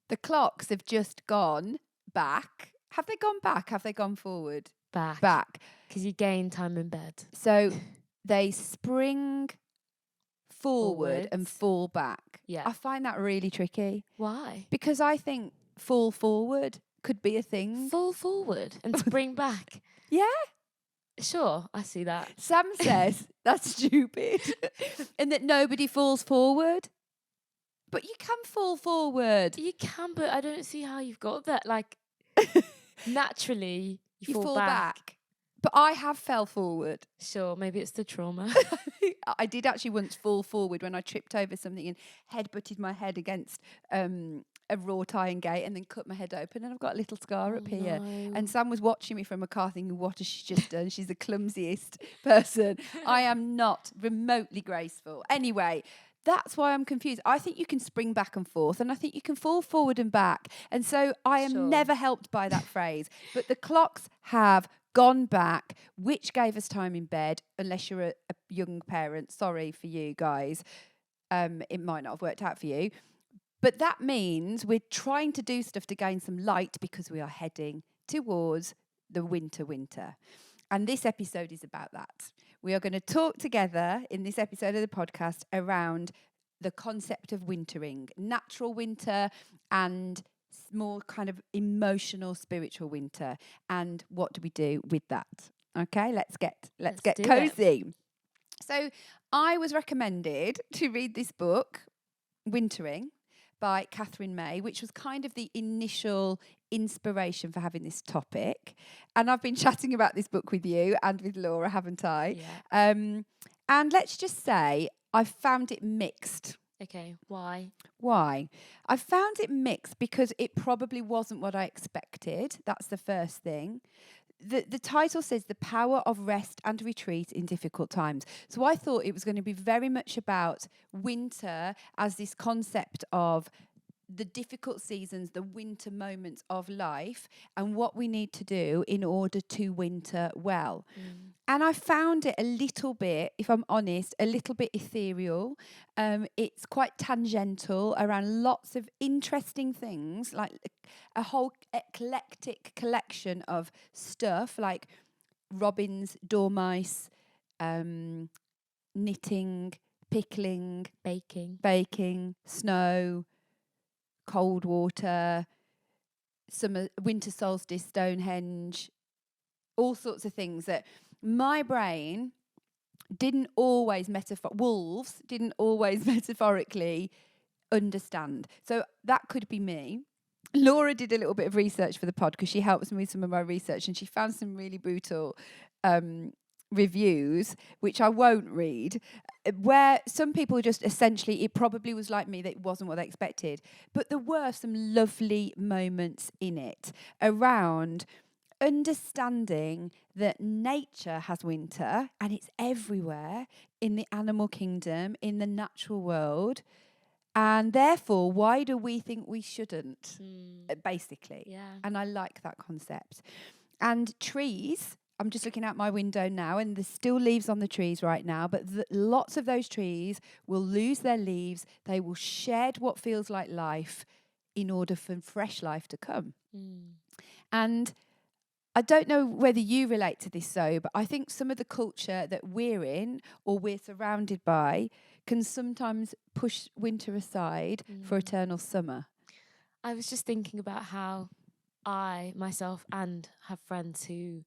The clocks have just gone back. Have they gone back? Have they gone forward? Back. Back. Because you gain time in bed. So they spring forward and Forwards. fall back. Yeah. I find that really tricky Why? because I think fall forward could be a thing. Fall forward and spring back. Yeah. Sure, I see that. Sam says that's stupid and that nobody falls forward. But you can fall forward. You can, but I don't see how you've got that. Like, naturally, you fall back. But I have fell forward. Sure, maybe it's the trauma. I did actually once fall forward when I tripped over something and head-butted my head against a wrought iron gate and then cut my head open, and I've got a little scar up here. No. And Sam was watching me from a car thinking, what has she just done? She's the clumsiest person. I am not remotely graceful. Anyway, that's why I'm confused. I think you can spring back and forth, and I think you can fall forward and back. And so I am Sure. never helped by that phrase. But the clocks have gone back, which gave us time in bed, unless you're a young parent. Sorry for you guys. It might not have worked out for you. But that means we're trying to do stuff to gain some light because we are heading towards the winter. And this episode is about that. We are going to talk together in this episode of the podcast around the concept of wintering, natural winter and more kind of emotional, spiritual winter. And what do we do with that? Okay, let's get do cozy. So I was recommended to read this book, Wintering, by Catherine May, which was kind of the initial inspiration for having this topic. And I've been chatting about this book with you and with Laura, haven't I? Yeah. And let's just say I found it mixed. Okay, why? Why? I found it mixed because it probably wasn't what I expected. That's the first thing. The title says The Power of Rest and Retreat in Difficult Times. So I thought it was going to be very much about winter as this concept of the difficult seasons, the winter moments of life, and what we need to do in order to winter well. And I found it a little bit, if I'm honest, a little bit ethereal. It's quite tangential around lots of interesting things, like a whole eclectic collection of stuff, like robins, dormice, knitting, pickling, baking, snow, cold water, summer, winter solstice, Stonehenge, all sorts of things that my brain didn't always wolves didn't always metaphorically understand. So that could be me. Laura did a little bit of research for the pod because she helps me with some of my research, and she found some really brutal reviews, which I won't read, where some people just essentially, it probably was like me, that it wasn't what they expected. But there were some lovely moments in it around understanding that nature has winter and it's everywhere in the animal kingdom, in the natural world. And therefore, why do we think we shouldn't, basically? Yeah. And I like that concept. And trees, I'm just looking out my window now, and there's still leaves on the trees right now, but lots of those trees will lose their leaves. They will shed what feels like life in order for fresh life to come. And I don't know whether you relate to this, Zoe, but I think some of the culture that we're in or we're surrounded by can sometimes push winter aside for eternal summer. I was just thinking about how I, myself, and have friends who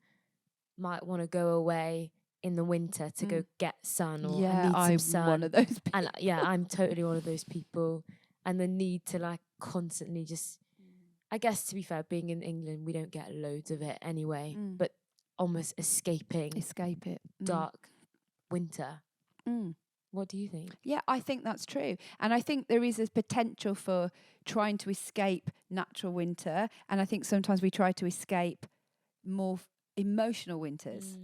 might want to go away in the winter to go get sun or I need some sun. I'm one of those people. And I'm totally one of those people. And the need to like constantly just, I guess to be fair, being in England, we don't get loads of it anyway, but almost escape it. Dark winter. What do you think? Yeah, I think that's true. And I think there is a potential for trying to escape natural winter. And I think sometimes we try to escape more emotional winters.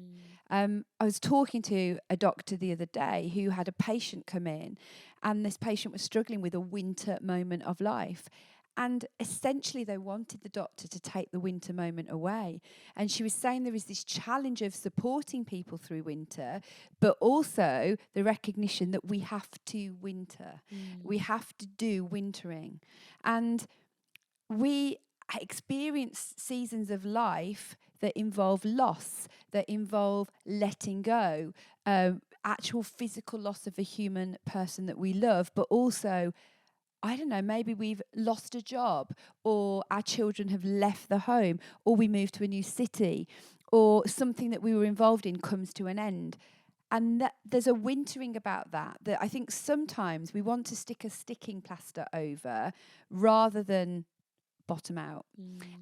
I was talking to a doctor the other day who had a patient come in, and this patient was struggling with a winter moment of life. And essentially they wanted the doctor to take the winter moment away. And she was saying there is this challenge of supporting people through winter, but also the recognition that we have to winter. We have to do wintering. And we experience seasons of life that involve loss, that involve letting go, actual physical loss of a human person that we love, but also, I don't know, maybe we've lost a job, or our children have left the home, or we move to a new city, or something that we were involved in comes to an end. And that there's a wintering about that I think sometimes we want to stick a sticking plaster over rather than bottom out.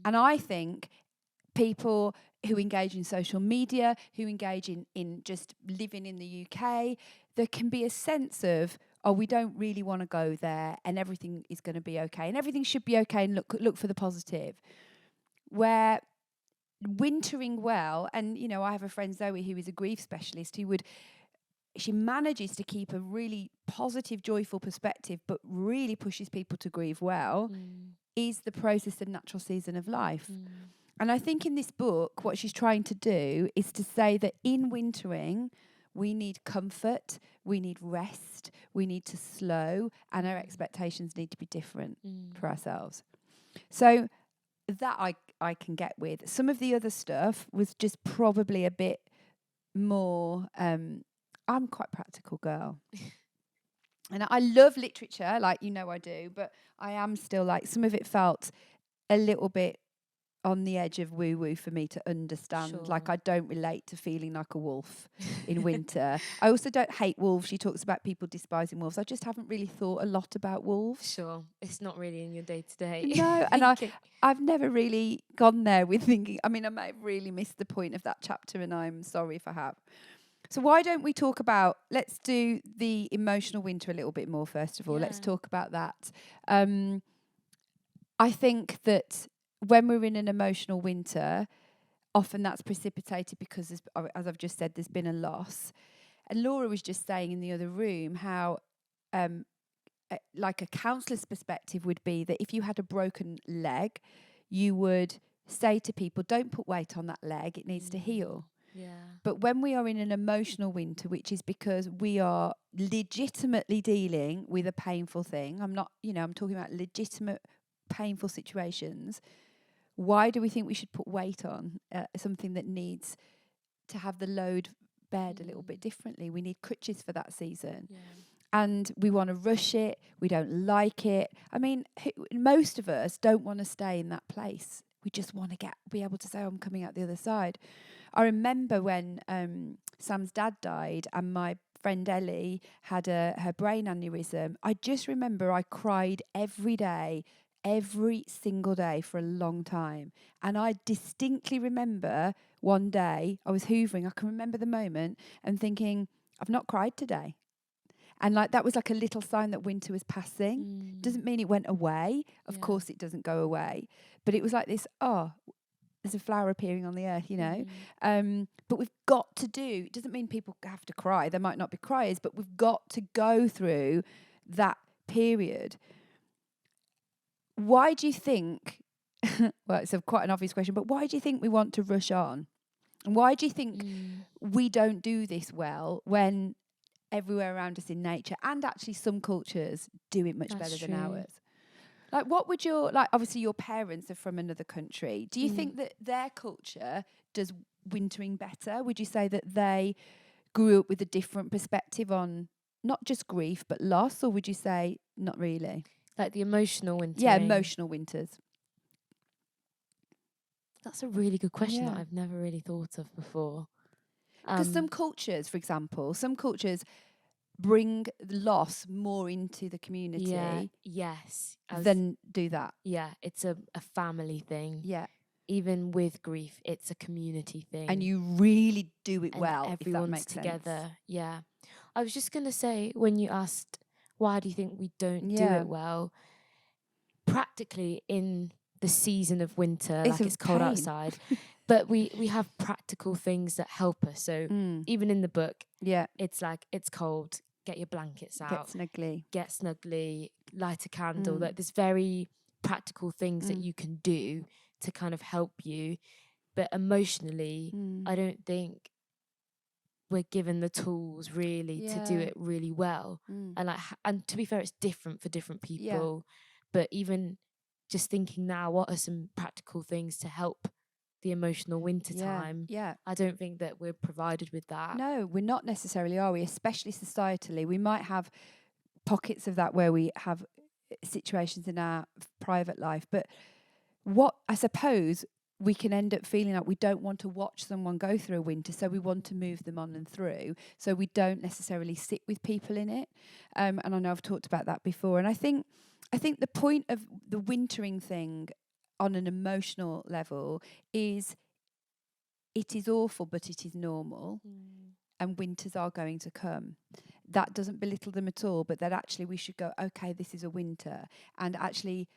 And I think people who engage in social media, who engage in just living in the UK, there can be a sense of, oh, we don't really want to go there and everything is going to be okay and everything should be okay and look for the positive. Where wintering well, and you know, I have a friend Zoe who is a grief specialist she manages to keep a really positive, joyful perspective, but really pushes people to grieve well, is the process and natural season of life. And I think in this book, what she's trying to do is to say that in wintering, we need comfort, we need rest, we need to slow, and our expectations need to be different for ourselves. So that I can get with. Some of the other stuff was just probably a bit more... I'm quite a practical girl. And I love literature, like, you know I do, but I am still like, some of it felt a little bit on the edge of woo-woo for me to understand. Sure. Like, I don't relate to feeling like a wolf in winter. I also don't hate wolves. She talks about people despising wolves. I just haven't really thought a lot about wolves. Sure. It's not really in your day-to-day. No, and I've never really gone there with thinking, I mean, I may have really missed the point of that chapter, and I'm sorry if I have. So why don't we talk about, let's do the emotional winter a little bit more, first of all. Let's talk about that. I think that when we're in an emotional winter, often that's precipitated because, as I've just said, there's been a loss. And Laura was just saying in the other room how, like a counsellor's perspective would be that if you had a broken leg, you would say to people, don't put weight on that leg, it needs to heal. Yeah. But when we are in an emotional winter, which is because we are legitimately dealing with a painful thing, I'm talking about legitimate painful situations, why do we think we should put weight on something that needs to have the load bared a little bit differently? We need crutches for that season. Yeah. And we want to rush it. We don't like it. I mean, most of us don't want to stay in that place. We just want to be able to say, oh, I'm coming out the other side. I remember when Sam's dad died and my friend Ellie had her brain aneurysm. I just remember I cried every single day for a long time. And I distinctly remember one day I was hoovering. I can remember the moment and thinking, I've not cried today. And like that was like a little sign that winter was passing. Doesn't mean it went away. Of course it doesn't go away. But it was like this, there's a flower appearing on the earth, you know. But we've got to it doesn't mean people have to cry. There might not be criers, but we've got to go through that period. Why do you think, well, it's quite an obvious question, but why do you think we want to rush on? And why do you think we don't do this well when everywhere around us in nature, and actually some cultures do it much better than ours? Like, what would obviously your parents are from another country. Do you think that their culture does wintering better? Would you say that they grew up with a different perspective on not just grief, but loss? Or would you say not really? Like the emotional winter? Yeah, emotional winters. That's a really good question that I've never really thought of before. Because some cultures, for example, bring loss more into the community. Than do that. Yeah, it's a family thing. Yeah. Even with grief, it's a community thing. And you really do it and well, everyone's if that makes together. Sense. Yeah. I was just going to say, when you asked, why do you think we don't do it well? Practically in the season of winter, it's cold outside, but we have practical things that help us. So even in the book, it's like, it's cold, get your blankets out, get snuggly, light a candle. Like, there's very practical things that you can do to kind of help you. But emotionally, I don't think we're given the tools really to do it really well. And to be fair, it's different for different people. But even just thinking now, what are some practical things to help the emotional winter time? Yeah. I don't think that we're provided with that. No, we're not necessarily, are we? Especially societally. We might have pockets of that where we have situations in our private life. But what I suppose we can end up feeling like we don't want to watch someone go through a winter, so we want to move them on and through. So we don't necessarily sit with people in it. And I know I've talked about that before. And I think the point of the wintering thing on an emotional level is it is awful, but it is normal. And winters are going to come. That doesn't belittle them at all, but that actually we should go, okay, this is a winter, and actually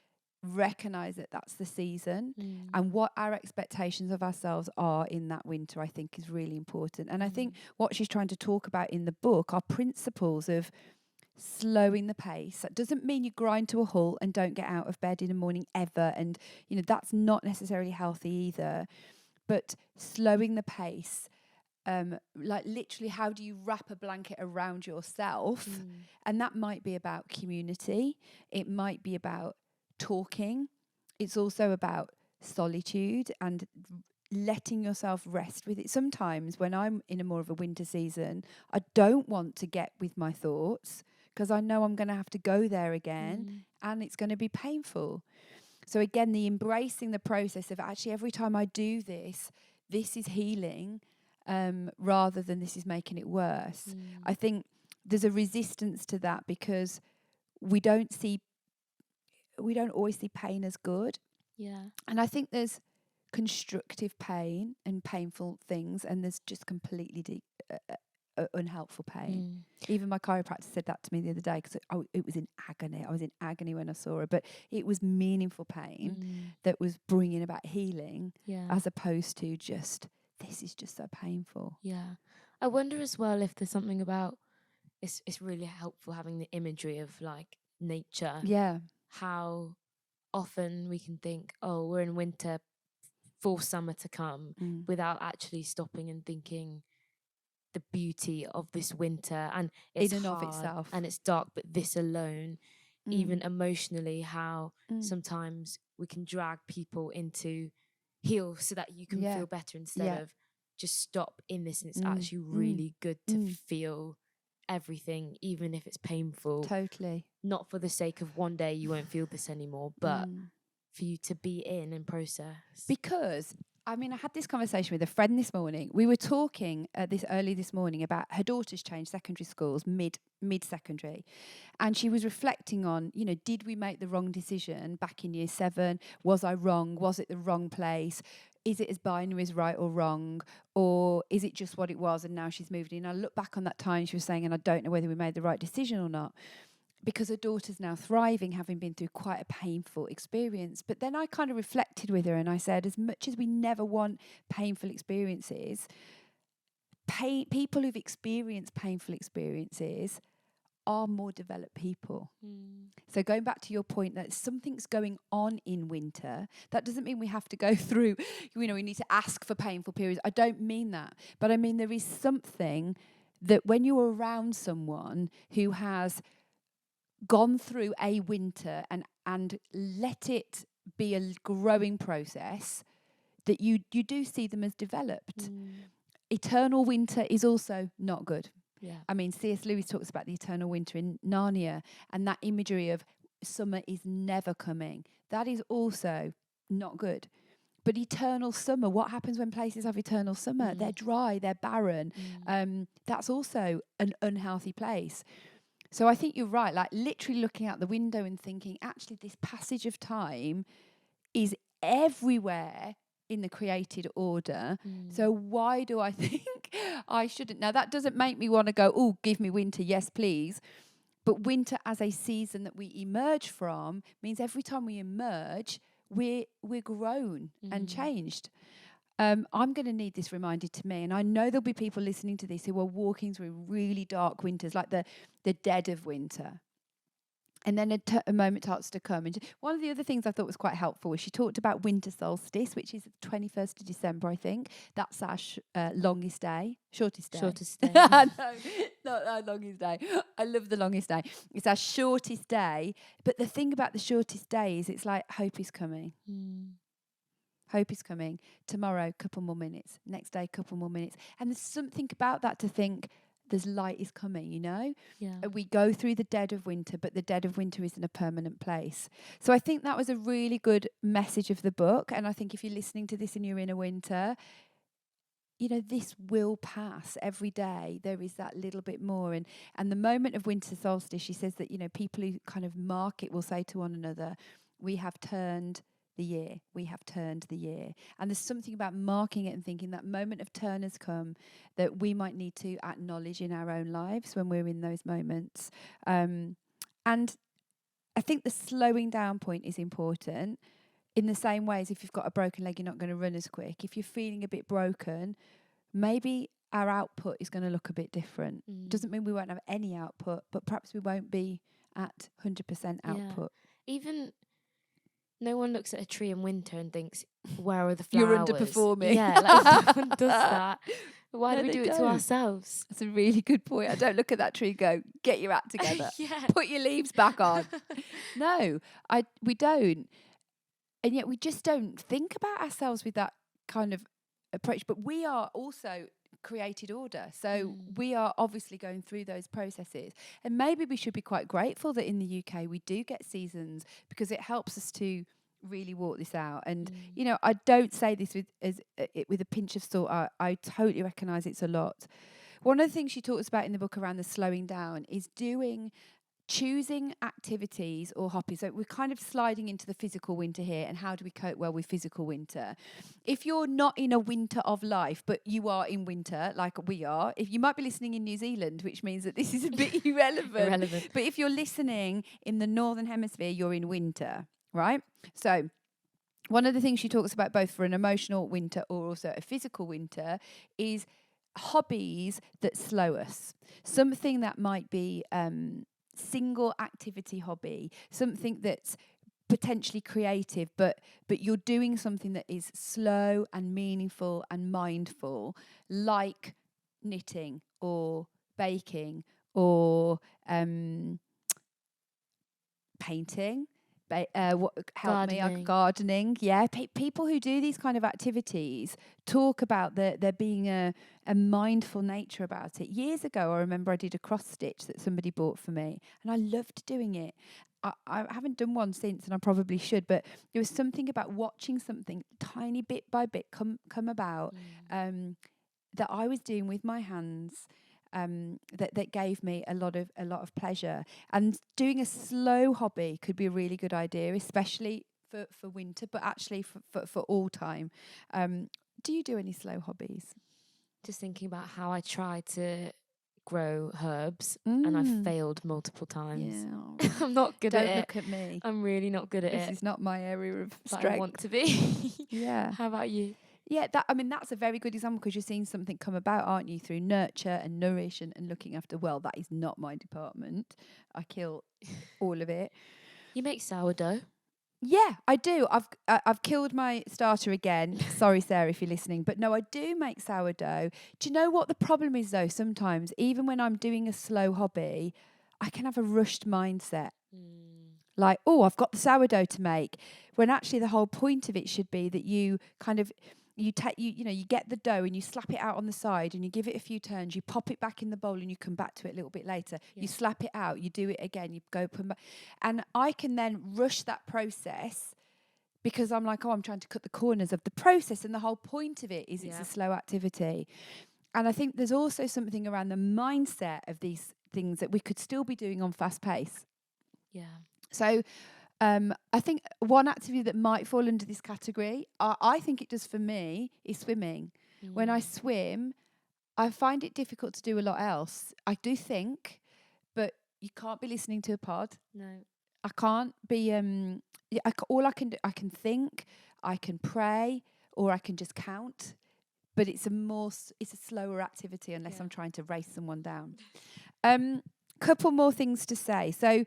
recognize that that's the season, and what our expectations of ourselves are in that winter, I think is really important. And I think what she's trying to talk about in the book are principles of slowing the pace. That doesn't mean you grind to a halt and don't get out of bed in the morning ever, and that's not necessarily healthy either, but slowing the pace. Like literally, how do you wrap a blanket around yourself? And that might be about community. It might be about talking. It's also about solitude and letting yourself rest with it. Sometimes when I'm in a more of a winter season, I don't want to get with my thoughts because I know I'm going to have to go there again and it's going to be painful. So again, the embracing the process of actually every time I do this, this is healing. Rather than this is making it worse. I think there's a resistance to that because we don't always see pain as good. Yeah. And I think there's constructive pain and painful things, and there's just completely unhelpful pain. Even my chiropractor said that to me the other day because it was in agony. I was in agony when I saw her, but it was meaningful pain that was bringing about healing as opposed to just, this is just so painful. Yeah. I wonder as well if there's something about, it's really helpful having the imagery of like nature. Yeah. How often we can think, oh, we're in winter for summer to come, without actually stopping and thinking the beauty of this winter. And it's in and hard of itself. And it's dark, but this alone, even emotionally, how sometimes we can drag people into heal so that you can feel better instead of just stop in this. And it's actually really good to feel everything, even if it's painful. Totally. Not for the sake of one day you won't feel this anymore, but for you to be in and process. Because I had this conversation with a friend this morning. We were talking early this morning about her daughter's changed secondary schools mid-secondary. And she was reflecting on, did we make the wrong decision back in year 7? Was I wrong? Was it the wrong place? Is it as binary as right or wrong? Or is it just what it was and now she's moved in? I look back on that time, she was saying, and I don't know whether we made the right decision or not. Because her daughter's now thriving, having been through quite a painful experience. But then I kind of reflected with her and I said, as much as we never want painful experiences, people who've experienced painful experiences are more developed people. So going back to your point that something's going on in winter, that doesn't mean we have to go through, we need to ask for painful periods. I don't mean that. But I mean there is something that when you're around someone who has gone through a winter and let it be a growing process, that you do see them as developed. Eternal winter is also not good. Yeah. C.S. Lewis talks about the eternal winter in Narnia, and that imagery of summer is never coming. That is also not good. But eternal summer, what happens when places have eternal summer? They're dry, they're barren. That's also an unhealthy place. So I think you're right, like literally looking out the window and thinking, actually, this passage of time is everywhere in the created order. So why do I think I shouldn't? Now, that doesn't make me want to go, oh, give me winter, yes, please. But winter as a season that we emerge from means every time we emerge, we're grown and changed. I'm going to need this reminded to me. And I know there'll be people listening to this who are walking through really dark winters, like the dead of winter. And then a moment starts to come. And one of the other things I thought was quite helpful was she talked about winter solstice, which is the 21st of December, I think. That's our longest day, shortest day. Shortest day. No, not our longest day. I love the longest day. It's our shortest day. But the thing about the shortest day is it's like hope is coming. Hope is coming. Tomorrow, couple more minutes. Next day, couple more minutes. And there's something about that to think, there's light is coming, you know? Yeah. We go through the dead of winter, but the dead of winter isn't a permanent place. So I think that was a really good message of the book. And I think if you're listening to this and you're in a winter, you know, this will pass every day. There is that little bit more. And the moment of winter solstice, she says that, you know, people who kind of mark it will say to one another, we have turned the year. We have turned the year. And there's something about marking it and thinking that moment of turn has come that we might need to acknowledge in our own lives when we're in those moments. And I think the slowing down point is important in the same way as if you've got a broken leg, you're not going to run as quick. If you're feeling a bit broken, maybe our output is going to look a bit different. Doesn't mean we won't have any output, but perhaps we won't be at 100% output. Yeah. Even no one looks at a tree in winter and thinks, where are the flowers? You're underperforming. Yeah, like no one does that. Why do we do it to ourselves? That's a really good point. I don't look at that tree and go, get your act together. Put your leaves back on. No, we don't. And yet we just don't think about ourselves with that kind of approach. But we are also created order. So we are obviously going through those processes. And maybe we should be quite grateful that in the UK we do get seasons, because it helps us to really walk this out. And, you know, I don't say this with a pinch of salt. I totally recognise it's a lot. One of the things she talks about in the book around the slowing down is choosing activities or hobbies. So we're kind of sliding into the physical winter here, and how do we cope well with physical winter? If you're not in a winter of life, but you are in winter like we are, if you might be listening in New Zealand, which means that this is a bit irrelevant. But if you're listening in the Northern Hemisphere, you're in winter, right? So one of the things she talks about, both for an emotional winter or also a physical winter, is hobbies that slow us. Something that might be single activity hobby, something that's potentially creative, but you're doing something that is slow and meaningful and mindful, like knitting or baking or painting. Gardening. Yeah, people who do these kind of activities talk about there being a mindful nature about it. Years ago, I remember I did a cross stitch that somebody bought for me, and I loved doing it. I haven't done one since, and I probably should, but there was something about watching something tiny bit by bit come about that I was doing with my hands. That gave me a lot of pleasure. And doing a slow hobby could be a really good idea, especially for winter, but actually for all time. Do you do any slow hobbies? Just thinking about how I tried to grow herbs and I failed multiple times. Yeah. I'm not good at it. Don't look at me. I'm really not good at it. This is not my area of strength. But I want to be. Yeah. How about you? Yeah, that's a very good example, because you're seeing something come about, aren't you, through nurture and nourish and looking after. Well, that is not my department. I kill all of it. You make sourdough. Yeah, I do. I've killed my starter again. Sorry, Sarah, if you're listening. But no, I do make sourdough. Do you know what the problem is, though? Sometimes, even when I'm doing a slow hobby, I can have a rushed mindset. Like, oh, I've got the sourdough to make. When actually the whole point of it should be that you kind of... You get the dough and you slap it out on the side and you give it a few turns, you pop it back in the bowl and you come back to it a little bit later. Yeah. You slap it out, you do it again, you go come back. And I can then rush that process because I'm like, I'm trying to cut the corners of the process, and the whole point of it is it's a slow activity. And I think there's also something around the mindset of these things that we could still be doing on fast pace. Yeah. So I think one activity that might fall under this category, I think it does for me, is swimming. When I swim, I find it difficult to do a lot else. I do think, but you can't be listening to a pod. No. I can't be, all I can do, I can think, I can pray, or I can just count. But it's a slower activity unless I'm trying to race someone down. Couple more things to say. So,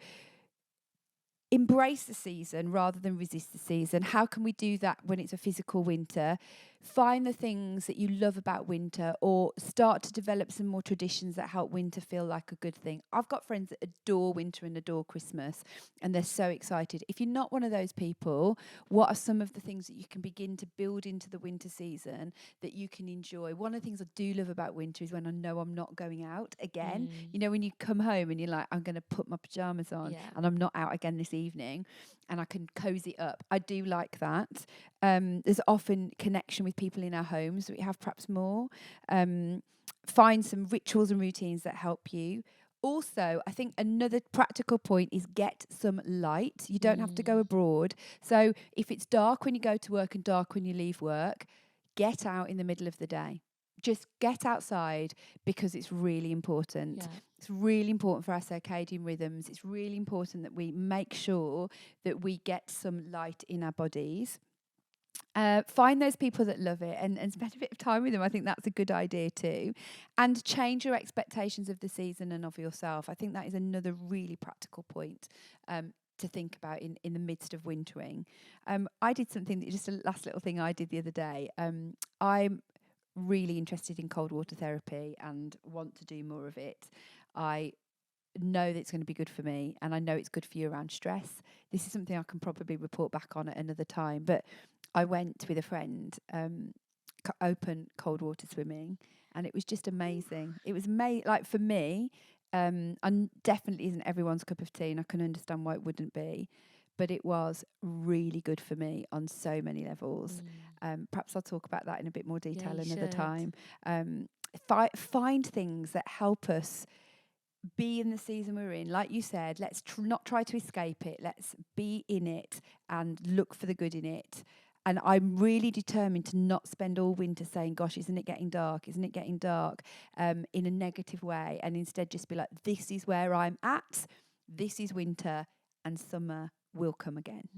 embrace the season rather than resist the season. How can we do that when it's a physical winter? Find the things that you love about winter, or start to develop some more traditions that help winter feel like a good thing. I've got friends that adore winter and adore Christmas, and they're so excited. If you're not one of those people, what are some of the things that you can begin to build into the winter season that you can enjoy? One of the things I do love about winter is when I know I'm not going out again. You know, when you come home and you're like, I'm going to put my pajamas on and I'm not out again this evening, and I can cozy up. I do like that. There's often connection with people in our homes that we have perhaps more. Find some rituals and routines that help you. Also, I think another practical point is get some light. You don't have to go abroad. So if it's dark when you go to work and dark when you leave work, get out in the middle of the day. Just get outside, because it's really important. Yeah. It's really important for our circadian rhythms. It's really important that we make sure that we get some light in our bodies. Find those people that love it and spend a bit of time with them. I think that's a good idea too. And change your expectations of the season and of yourself. I think that is another really practical point to think about in the midst of wintering. I did something, just a last little thing I did the other day. I'm really interested in cold water therapy and want to do more of it. I know that it's going to be good for me, and I know it's good for you around stress. This is something I can probably report back on at another time, but I went with a friend open cold water swimming, and it was just amazing. It was like for me, and definitely isn't everyone's cup of tea, and I can understand why it wouldn't be, but it was really good for me on so many levels. Perhaps I'll talk about that in a bit more detail another time. Find things that help us be in the season we're in. Like you said, let's not try to escape it. Let's be in it and look for the good in it. And I'm really determined to not spend all winter saying, gosh, isn't it getting dark? Isn't it getting dark? In a negative way. And instead just be like, this is where I'm at. This is winter, and summer will come again.